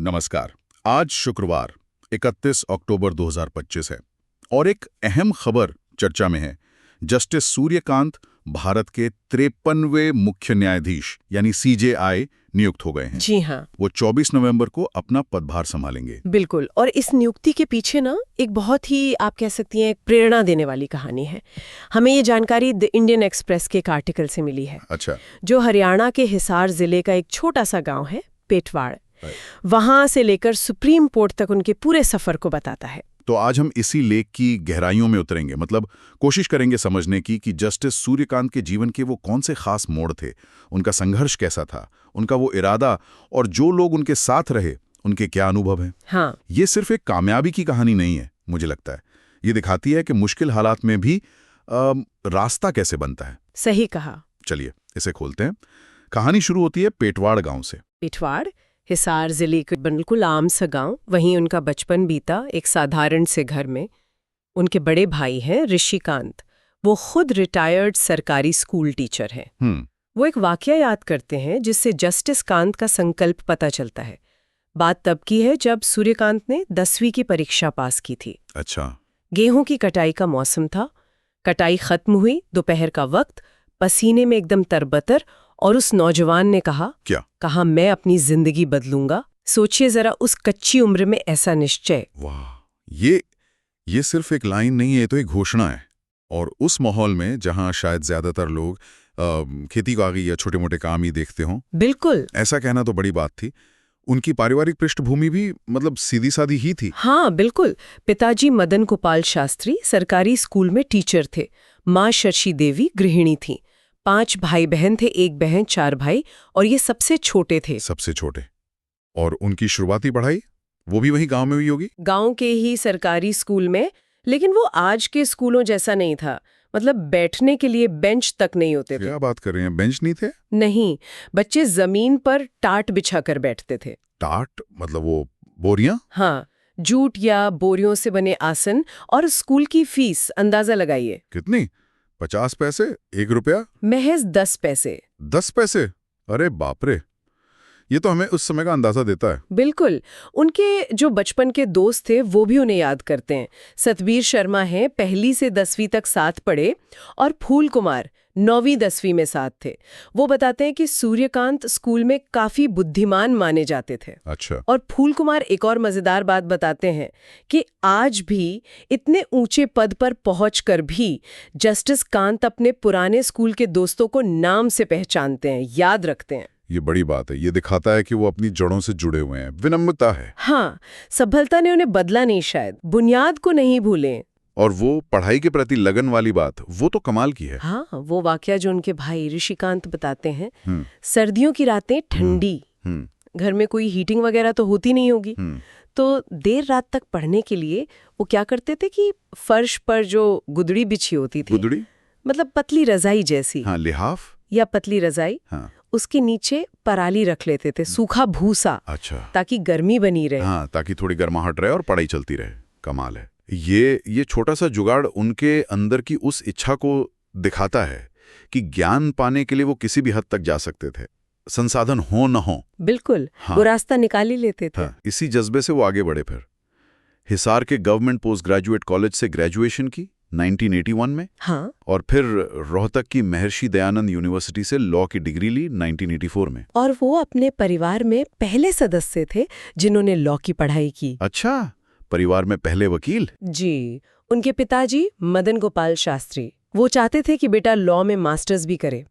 नमस्कार। आज शुक्रवार 31 अक्टूबर 2025 है और एक अहम खबर चर्चा में है। जस्टिस सूर्यकांत भारत के 53वें मुख्य न्यायाधीश यानी CJI नियुक्त हो गए हैं। जी हाँ, वो 24 नवंबर को अपना पदभार संभालेंगे। बिल्कुल। और इस नियुक्ति के पीछे ना एक बहुत ही, आप कह सकती हैं, एक प्रेरणा देने वाली कहानी है। हमें ये जानकारी द इंडियन एक्सप्रेस के एक आर्टिकल से मिली है। अच्छा। जो हरियाणा के हिसार जिले का एक छोटा सा गांव है, पेटवाड़। वहां से लेकर सुप्रीम कोर्ट तक उनके पूरे सफर को बताता है। तो आज हम इसी लेख की गहराइयों में उतरेंगे, मतलब कोशिश करेंगे समझने की कि जस्टिस सूर्यकांत के जीवन के वो कौन से खास मोड़ थे, उनका संघर्ष कैसा था, उनका वो इरादा, और जो लोग उनके साथ रहे उनके क्या अनुभव हैं। हाँ, ये सिर्फ एक कामयाबी की कहानी नहीं है, मुझे लगता है ये दिखाती है कि मुश्किल हालात में भी रास्ता कैसे बनता है। सही कहा। चलिए इसे खोलते हैं। कहानी शुरू होती है पेटवाड़ गांव से। पेटवाड़ हिसार जिले के बिल्कुल आम सा गांव। वहीं उनका बचपन बीता एक साधारण से घर में। उनके बड़े भाई हैं ऋषिकांत। वो खुद रिटायर्ड सरकारी स्कूल टीचर हैं। वो एक वाकया याद करते हैं जिससे जस्टिस कांत का संकल्प पता चलता है। बात तब की है जब सूर्यकांत ने 10वीं की परीक्षा पास की थी। अच्छा। गेहूं की कटाई का मौसम था। कटाई खत्म हुई, दोपहर का वक्त, पसीने में एकदम तरबतर, और उस नौजवान ने कहा, क्या कहा, मैं अपनी जिंदगी बदलूंगा। सोचिए जरा, उस कच्ची उम्र में ऐसा निश्चय। वाह, ये सिर्फ एक लाइन नहीं है, ये तो एक घोषणा है। और उस माहौल में जहां शायद ज्यादातर लोग खेती बाड़ी या छोटे मोटे काम ही देखते हों, बिल्कुल, ऐसा कहना तो बड़ी बात थी। उनकी पारिवारिक पृष्ठभूमि भी मतलब सीधी सादी ही थी। हाँ बिल्कुल। पिताजी मदन गोपाल शास्त्री सरकारी स्कूल में टीचर थे। माँ शशि देवी गृहिणी थी। 5 भाई बहन थे, एक बहन, 4 भाई, और ये सबसे छोटे थे। सबसे छोटे। और उनकी शुरुआती पढ़ाई वो भी वही गांव में हुई होगी। गांव के ही सरकारी स्कूल में, लेकिन वो आज के स्कूलों जैसा नहीं था। मतलब बैठने के लिए बेंच तक नहीं होते थे। क्या बात कर रहे हैं, बेंच नहीं थे? नहीं, बच्चे जमीन पर टाट बिछाकर बैठते थे। टाट मतलब वो बोरियां? हाँ, जूट या बोरियों से बने आसन। और स्कूल की फीस अंदाजा लगाइए। कितनी? 50 पैसे? 1 रुपया? महज 10 पैसे। 10 पैसे? अरे बाप रे, ये तो हमें उस समय का अंदाजा देता है। बिल्कुल। उनके जो बचपन के दोस्त थे वो भी उन्हें याद करते हैं। सतबीर शर्मा हैं, 1ली से 10वीं तक साथ पढ़े, और फूल कुमार 9वीं 10वीं में साथ थे। वो बताते हैं कि सूर्यकांत स्कूल में काफी बुद्धिमान माने जाते थे। अच्छा। और फूल कुमार एक और मजेदार बात बताते हैं कि आज भी इतने ऊंचे पद पर पहुंचकर भी जस्टिस कांत अपने पुराने स्कूल के दोस्तों को नाम से पहचानते हैं, याद रखते हैं। ये बड़ी बात है। ये दिखाता है कि वो अपनी जड़ों से जुड़े हुए हैं। विनम्रता है। हाँ, सफलता ने उन्हें बदला नहीं, शायद बुनियाद को नहीं भूले। और वो पढ़ाई के प्रति लगन वाली बात, वो तो कमाल की है। हाँ, वो वाकया जो उनके भाई ऋषिकांत बताते हैं। सर्दियों की रातें ठंडी, घर में कोई हीटिंग वगैरह तो होती नहीं होगी, तो देर रात तक पढ़ने के लिए वो क्या करते थे कि फर्श पर जो गुदड़ी बिछी होती थी, गुदड़ी मतलब पतली रजाई जैसी, हाँ, लिहाफ या पतली रजाई, हाँ, उसके नीचे पराली रख लेते थे, सूखा भूसा। अच्छा। ताकि गर्मी बनी रहे। हाँ, ताकि थोड़ी गर्माहट रहे और पढ़ाई चलती रहे। कमाल है। ये छोटा सा जुगाड़ उनके अंदर की उस इच्छा को दिखाता है कि ज्ञान पाने के लिए वो किसी भी हद तक जा सकते थे, संसाधन हो न हो। बिल्कुल, हाँ, वो रास्ता निकाल ही लेते थे। हाँ, इसी जज्बे से वो आगे बढ़े। फिर हिसार के गवर्नमेंट पोस्ट ग्रेजुएट कॉलेज से ग्रेजुएशन की 1981 में। हाँ, और फिर रोहतक की महर्षि दयानंद यूनिवर्सिटी से लॉ की डिग्री ली 1984 में। और वो अपने परिवार में पहले सदस्य थे जिन्होंने लॉ की पढ़ाई की। अच्छा, परिवार में पहले वकील? जी। उनके पिताजी मदन गोपाल शास्त्री, वो चाहते थे कि बेटा लॉ में मास्टर्स भी करे।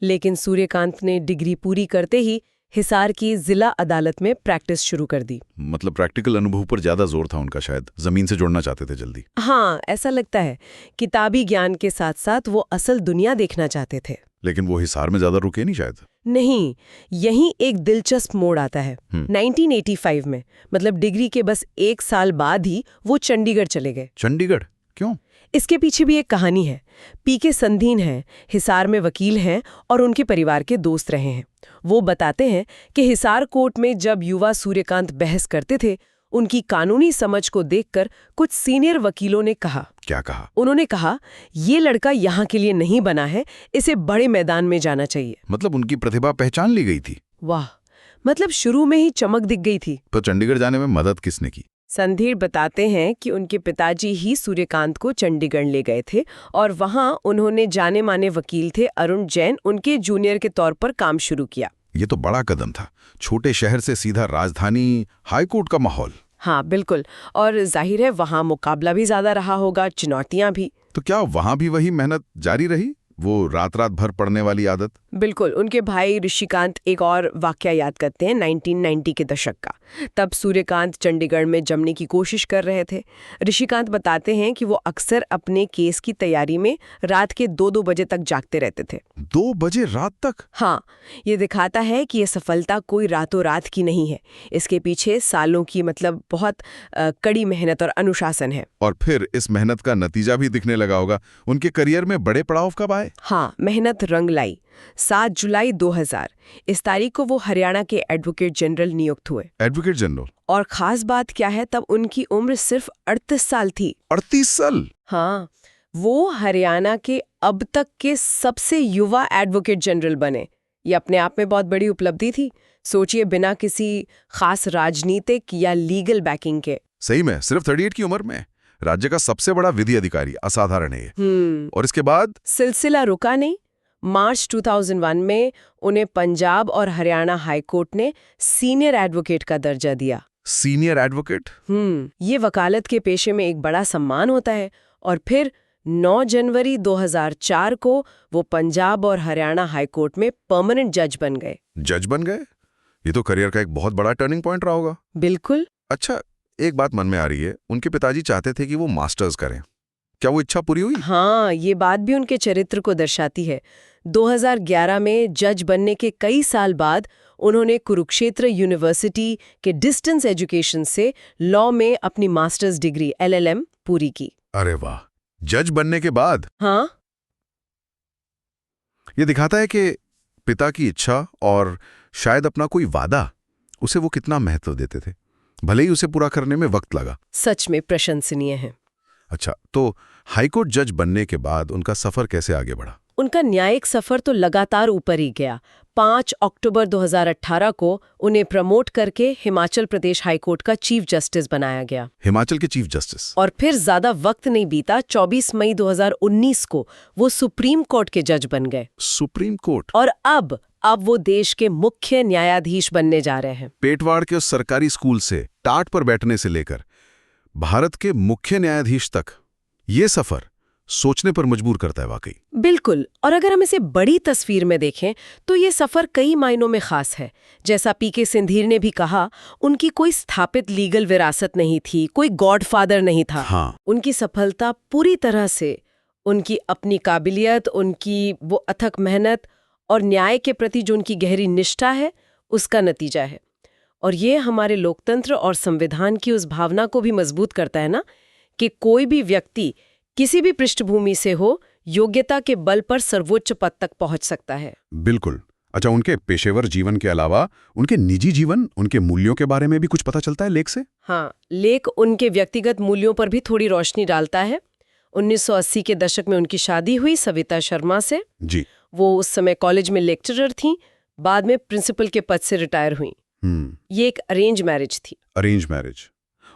लेकिन सूर्यकांत ने डिग्री पूरी करते ही हिसार की जिला अदालत में प्रैक्टिस शुरू कर दी। मतलब प्रैक्टिकल अनुभव पर ज्यादा जोर था उनका, शायद जमीन से जुड़ना चाहते थे जल्दी। हाँ, ऐसा लगता है। किताबी ज्ञान के साथ साथ वो असल दुनिया देखना चाहते थे। लेकिन वो हिसार में ज्यादा रुके नहीं शायद। नहीं, यहीं एक दिलचस्प मोड़ आता है। 1985 में, मतलब डिग्री के बस 1 साल बाद ही वो चंडीगढ़ चले गए। चंडीगढ़ क्यों? इसके पीछे भी एक कहानी है। पीके संधीन हैं, हिसार में वकील हैं और उनके परिवार के दोस्त रहे हैं। वो बताते हैं कि हिसार कोर्ट में जब युवा सूर्यकांत बहस करते थे, उनकी कानूनी समझ को देखकर कुछ सीनियर वकीलों ने कहा। क्या कहा? उन्होंने कहा, ये लड़का यहाँ के लिए नहीं बना है, इसे बड़े मैदान में जाना चाहिए। मतलब उनकी प्रतिभा पहचान ली गई थी। वाह, मतलब शुरू में ही चमक दिख गई थी। तो चंडीगढ़ जाने में मदद किसने की? संधीर बताते हैं कि उनके पिताजी ही सूर्यकांत को चंडीगढ़ ले गए थे और वहां उन्होंने जाने माने वकील थे अरुण जैन उनके जूनियर के तौर पर काम शुरू किया। ये तो बड़ा कदम था, छोटे शहर से सीधा राजधानी, हाईकोर्ट का माहौल। हाँ बिल्कुल, और जाहिर है वहां मुकाबला भी ज्यादा रहा होगा, चुनौतियां भी। तो क्या वहां भी वही मेहनत जारी रही, वो रात रात भर पढ़ने वाली आदत? बिल्कुल। उनके भाई ऋषिकांत एक और वाकया याद करते हैं 1990 के दशक का। तब सूर्यकांत चंडीगढ़ में जमने की कोशिश कर रहे थे। ऋषिकांत बताते हैं कि वो अक्सर अपने केस की तैयारी में रात के 2-2 बजे तक जागते रहते थे। 2 बजे रात तक? हाँ, ये दिखाता है कि ये सफलता कोई रातों रात की नहीं है। इसके पीछे सालों की मतलब बहुत कड़ी मेहनत और अनुशासन है। और फिर इस मेहनत का नतीजा भी दिखने लगा होगा। उनके करियर में बड़े पड़ाव कब आए? हाँ, मेहनत रंग लाई। 7 जुलाई 2000 इस तारीख को वो हरियाणा के एडवोकेट जनरल नियुक्त हुए। Advocate general? और खास बात क्या है, तब उनकी उम्र सिर्फ 38 साल थी। 38 साल? हाँ, वो हरियाणा के अब तक के सबसे युवा एडवोकेट जनरल बने। ये अपने आप में बहुत बड़ी उपलब्धि थी। सोचिए, बिना किसी खास राजनीतिक या लीगल बैकिंग के। सही में, सिर्फ 38 की उम्र में राज्य का सबसे बड़ा विधि अधिकारी, असाधारण है। और इसके बाद सिलसिला रुका नहीं। मार्च 2001 में उन्हें पंजाब और हरियाणा हाईकोर्ट ने सीनियर एडवोकेट का दर्जा दिया। Senior advocate? ये वकालत के पेशे में एक बड़ा सम्मान होता है। और फिर 9 जनवरी 2004 को वो पंजाब और हरियाणा हाईकोर्ट में परमानेंट जज बन गए। जज बन गए? ये तो करियर का एक बहुत बड़ा टर्निंग पॉइंट रहा होगा। बिल्कुल। अच्छा, एक बात मन में आ रही है, उनके पिताजी चाहते थे कि वो मास्टर्स करें। क्या वो इच्छा पूरी हुई? हाँ, ये बात भी उनके चरित्र को दर्शाती है। 2011 में जज बनने के कई साल बाद उन्होंने कुरुक्षेत्र यूनिवर्सिटी के डिस्टेंस एजुकेशन से लॉ में अपनी मास्टर्स डिग्री LLM पूरी की। अरे वाह, जज बनने के बाद? हाँ, ये दिखाता है कि पिता की इच्छा और शायद अपना कोई वादा, उसे वो कितना महत्व देते थे, भले ही उसे पूरा करने में वक्त लगा। सच में प्रशंसनीय है। अच्छा, तो हाईकोर्ट जज बनने के बाद उनका सफर कैसे आगे बढ़ा? उनका न्यायिक सफर तो लगातार ऊपर ही गया। 5 अक्टूबर 2018 को उन्हें प्रमोट करके हिमाचल प्रदेश हाईकोर्ट का चीफ जस्टिस बनाया गया। हिमाचल के चीफ जस्टिस? और फिर ज्यादा वक्त नहीं बीता, 24 मई 2019 को वो सुप्रीम कोर्ट के जज बन गए। Supreme court? और अब वो देश के मुख्य न्यायाधीश बनने जा रहे हैं। पेटवाड़ के उस सरकारी स्कूल से टाट पर बैठने से लेकर भारत के मुख्य न्यायाधीश तक, ये सफर सोचने पर मजबूर करता है वाकई। बिल्कुल। और अगर हम इसे बड़ी तस्वीर में देखें तो ये सफर कई मायनों में खास है। जैसा पीके सिंधीर ने भी कहा, उनकी कोई स्थापित लीगल विरासत नहीं थी, कोई गॉडफादर नहीं था। हाँ। उनकी सफलता पूरी तरह से उनकी अपनी काबिलियत, उनकी वो अथक मेहनत और न्याय के प्रति जो उनकी गहरी निष्ठा है, उसका नतीजा है। और ये हमारे लोकतंत्र और संविधान की उस भावना को भी मजबूत करता है ना, कि कोई भी व्यक्ति किसी भी पृष्ठभूमि से हो, योग्यता के बल पर सर्वोच्च पद तक पहुंच सकता है। बिल्कुल। अच्छा, उनके पेशेवर जीवन के अलावा उनके निजी जीवन, उनके मूल्यों के बारे में भी कुछ पता चलता है लेख से? हाँ, लेख उनके व्यक्तिगत मूल्यों पर भी थोड़ी रोशनी डालता है। 1980 के दशक में उनकी शादी हुई सविता शर्मा से। जी। वो उस समय कॉलेज में लेक्चरर थीं, बाद में प्रिंसिपल के पद से रिटायर हुई। ये एक अरेंज मैरिज थी। Arrange marriage?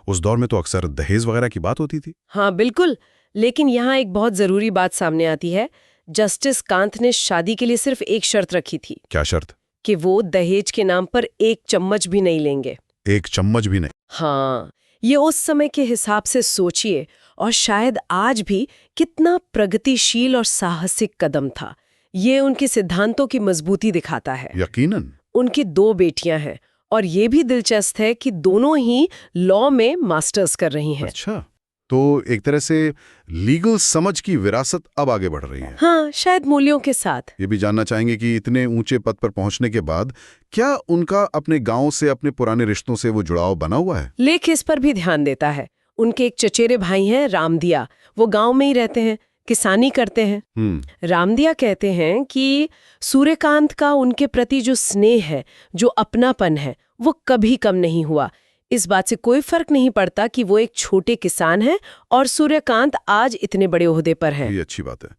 उस दौर में तो अक्सर दहेज वगैरह की बात होती थी। हाँ बिल्कुल, लेकिन यहाँ एक बहुत जरूरी बात सामने आती है। जस्टिस कांत ने शादी के लिए सिर्फ एक शर्त रखी थी। क्या शर्त? कि वो दहेज के नाम पर 1 चम्मच भी नहीं लेंगे। 1 चम्मच भी नहीं? हाँ, ये उस समय के हिसाब से सोचिए, और शायद आज भी कितना प्रगतिशील और साहसिक कदम था। ये उनके सिद्धांतों की मजबूती दिखाता है। यकीनन। उनकी 2 बेटियां हैं, और ये भी दिलचस्प है कि दोनों ही लॉ में मास्टर्स कर रही हैं। अच्छा, तो एक तरह से लीगल समझ की विरासत अब आगे बढ़ रही है। हाँ, शायद मूल्यों के साथ। ये भी जानना चाहेंगे कि इतने ऊंचे पद पर पहुंचने के बाद क्या उनका अपने गांव से, अपने पुराने रिश्तों से वो जुड़ाव बना हुआ है? लेख इस पर भी ध्यान देता है। उनके एक चचेरे भाई हैं रामदिया, वो गांव में ही रहते हैं, किसानी करते हैं। रामदिया कहते हैं कि सूर्यकांत का उनके प्रति जो स्नेह है, जो अपनापन है, वो कभी कम नहीं हुआ। इस बात से कोई फर्क नहीं पड़ता कि वो एक छोटे किसान हैं और सूर्यकांत आज इतने बड़े ओहदे पर हैं। ये अच्छी बात है।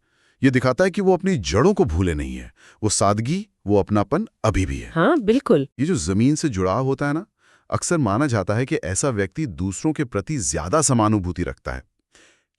ये दिखाता है कि वो अपनी जड़ों को भूले नहीं है। वो सादगी, वो अपनापन अभी भी है। हाँ बिल्कुल। ये जो जमीन से जुड़ाव होता है ना, अक्सर माना जाता है कि ऐसा व्यक्ति दूसरों के प्रति ज्यादा समानुभूति रखता है।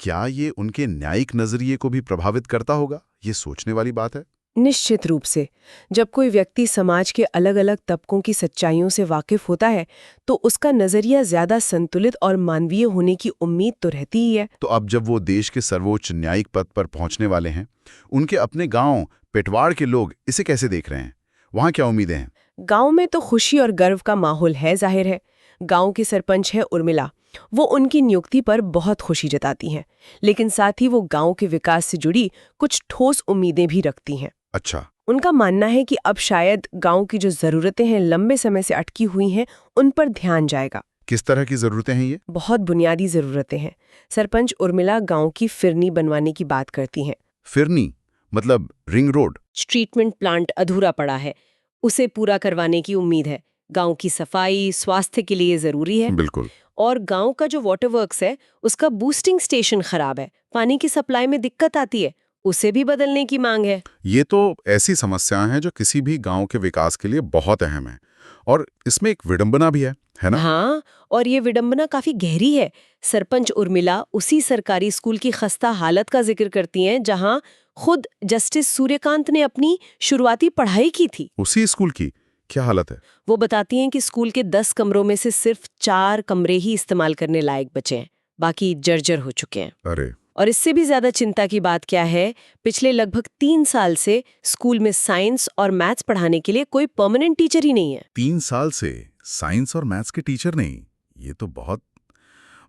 क्या ये उनके न्यायिक नजरिए को भी प्रभावित करता होगा? ये सोचने वाली बात है। निश्चित रूप से। जब कोई व्यक्ति समाज के अलग अलग तबकों की सच्चाइयों से वाकिफ होता है तो उसका नजरिया ज्यादा संतुलित और मानवीय होने की उम्मीद तो रहती ही है। तो अब जब वो देश के सर्वोच्च न्यायिक पद पर पहुंचने वाले हैं, उनके अपने गांव पेटवाड़ के लोग इसे कैसे देख रहे हैं? वहां क्या उम्मीदें हैं? गांव में तो खुशी और गर्व का माहौल है, जाहिर है। गांव की सरपंच है उर्मिला। वो उनकी नियुक्ति पर बहुत खुशी जताती हैं, लेकिन साथ ही वो गांव के विकास से जुड़ी कुछ ठोस उम्मीदें भी रखती हैं। अच्छा। उनका मानना है कि अब शायद गांव की जो जरूरतें हैं लंबे समय से अटकी हुई हैं, उन पर ध्यान जाएगा। किस तरह की जरूरतें हैं ये? बहुत बुनियादी जरूरतें हैं। सरपंच उर्मिला गांव की फिरनी बनवाने की बात करती हैं। फिरनी मतलब रिंग रोड? ट्रीटमेंट प्लांट अधूरा पड़ा है, उसे पूरा करवाने की उम्मीद है। गांव की सफाई स्वास्थ्य के लिए जरूरी है। बिल्कुल। और गांव का जो वाटर वर्क्स है उसका बूस्टिंग स्टेशन खराब है, पानी की सप्लाई में दिक्कत आती है, उसे भी बदलने की मांग है। ये तो ऐसी समस्याएं हैं जो किसी भी गांव के विकास के लिए बहुत अहम है, और इसमें एक विडंबना भी है ना? हाँ, और ये विडंबना काफी गहरी है। सरपंच उर्मिला उसी सरकारी स्कूल की खस्ता हालत का जिक्र करती हैं जहां खुद जस्टिस सूर्यकांत ने अपनी शुरुआती पढ़ाई की थी। उसी स्कूल की क्या हालत है? वो बताती हैं कि स्कूल के 10 कमरों में से सिर्फ 4 कमरे ही इस्तेमाल करने लायक बचे हैं, बाकी जर्जर हो चुके हैं। अरे! और इससे भी ज्यादा चिंता की बात क्या है, पिछले लगभग 3 साल से स्कूल में साइंस और मैथ्स पढ़ाने के लिए कोई परमानेंट टीचर ही नहीं है। 3 साल से साइंस और मैथ्स के टीचर नहीं? ये तो बहुत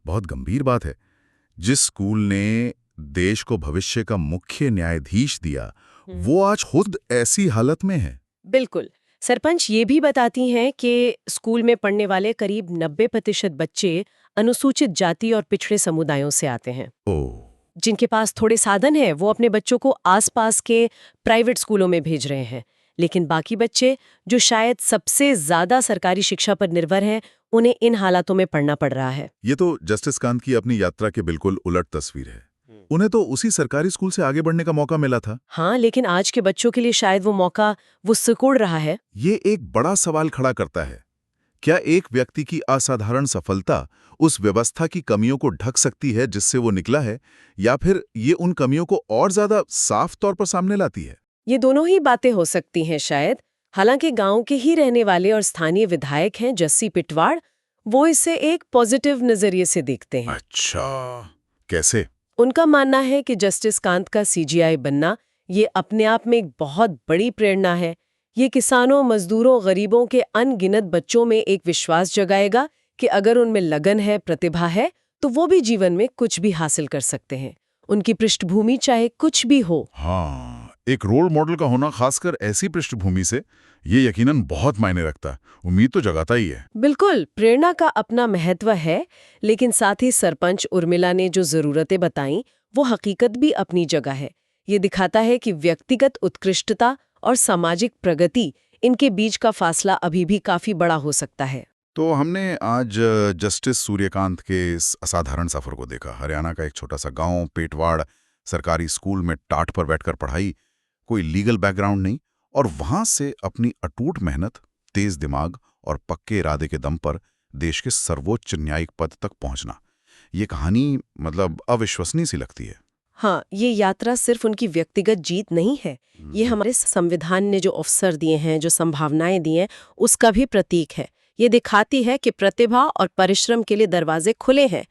बहुत गंभीर बात है। जिस स्कूल ने देश को भविष्य का मुख्य न्यायाधीश दिया, वो आज खुद ऐसी हालत में है। बिल्कुल। सरपंच ये भी बताती हैं कि स्कूल में पढ़ने वाले करीब 90% बच्चे अनुसूचित जाति और पिछड़े समुदायों से आते हैं। ओह! जिनके पास थोड़े साधन हैं वो अपने बच्चों को आसपास के प्राइवेट स्कूलों में भेज रहे हैं, लेकिन बाकी बच्चे जो शायद सबसे ज्यादा सरकारी शिक्षा पर निर्भर हैं, उन्हें इन हालातों में पढ़ना पड़ रहा है। ये तो जस्टिस कांत की अपनी यात्रा के बिल्कुल उलट तस्वीर है। उन्हें तो उसी सरकारी स्कूल से आगे बढ़ने का मौका मिला था। हाँ, लेकिन आज के बच्चों के लिए शायद वो मौका वो सिकुड़ रहा है। ये एक बड़ा सवाल खड़ा करता है। क्या एक व्यक्ति की असाधारण सफलता उस व्यवस्था की कमियों को ढक सकती है जिससे वो निकला है, या फिर ये उन कमियों को और ज्यादा साफ तौर पर सामने लाती है? ये दोनों ही बातें हो सकती हैं शायद। हालांकि गांव के ही रहने वाले और स्थानीय विधायक हैं जस्सी पिटवाड़, वो इसे एक पॉजिटिव नजरिए से देखते हैं। अच्छा, कैसे? उनका मानना है कि जस्टिस कांत का सीजीआई बनना ये अपने आप में एक बहुत बड़ी प्रेरणा है। ये किसानों, मजदूरों, गरीबों के अनगिनत बच्चों में एक विश्वास जगाएगा कि अगर उनमें लगन है, प्रतिभा है, तो वो भी जीवन में कुछ भी हासिल कर सकते हैं, उनकी पृष्ठभूमि चाहे कुछ भी हो। हाँ, एक रोल मॉडल का होना, खासकर ऐसी पृष्ठभूमि से, ये यकीनन बहुत मायने रखता है। उम्मीद तो जगाता ही है। बिल्कुल, प्रेरणा का अपना महत्व है, लेकिन साथ ही सरपंच उर्मिला ने जो जरूरतें बताईं, वो हकीकत भी अपनी जगह है। ये दिखाता है कि व्यक्तिगत उत्कृष्टता और सामाजिक प्रगति, इनके बीच का फासला अभी भी काफी बड़ा हो सकता है। तो हमने आज जस्टिस सूर्यकांत के इस असाधारण सफर को देखा। हरियाणा का एक छोटा सा गांव पेटवाड़, सरकारी स्कूल में टाट पर बैठकर पढ़ाई, कोई लीगल बैकग्राउंड नहीं, और वहां से अपनी अटूट मेहनत, तेज दिमाग और पक्के इरादे के दम पर देश के सर्वोच्च न्यायिक पद तक पहुंचना। ये कहानी मतलब अविश्वसनीय सी लगती है। हाँ, ये यात्रा सिर्फ उनकी व्यक्तिगत जीत नहीं है, ये हमारे संविधान ने जो अवसर दिए हैं, जो संभावनाएं दी हैं, उसका भी प्रतीक है। ये दिखाती है कि प्रतिभा और परिश्रम के लिए दरवाजे खुले हैं।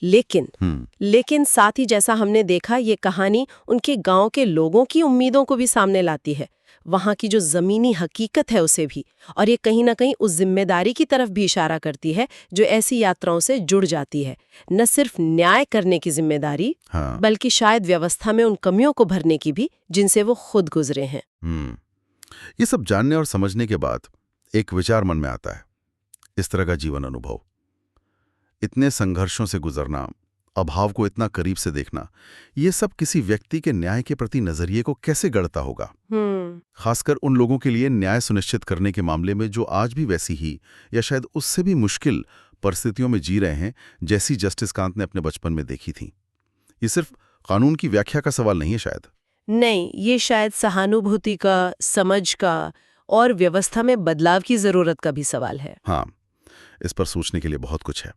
लेकिन साथ ही जैसा हमने देखा, ये कहानी उनके गांव के लोगों की उम्मीदों को भी सामने लाती है, वहां की जो जमीनी हकीकत है उसे भी, और ये कहीं ना कहीं उस जिम्मेदारी की तरफ भी इशारा करती है जो ऐसी यात्राओं से जुड़ जाती है। न सिर्फ न्याय करने की जिम्मेदारी, हाँ। बल्कि शायद व्यवस्था में उन कमियों को भरने की भी जिनसे वो खुद गुजरे हैं। ये सब जानने और समझने के बाद एक विचार मन में आता है। इस तरह का जीवन अनुभव, इतने संघर्षों से गुजरना, अभाव को इतना करीब से देखना, ये सब किसी व्यक्ति के न्याय के प्रति नजरिए को कैसे गढ़ता होगा? खासकर उन लोगों के लिए न्याय सुनिश्चित करने के मामले में जो आज भी वैसी ही या शायद उससे भी मुश्किल परिस्थितियों में जी रहे हैं जैसी जस्टिस कांत ने अपने बचपन में देखी थी। ये सिर्फ कानून की व्याख्या का सवाल नहीं है शायद। नहीं, ये शायद सहानुभूति का, समझ का और व्यवस्था में बदलाव की जरूरत का भी सवाल है। हाँ, इस पर सोचने के लिए बहुत कुछ है।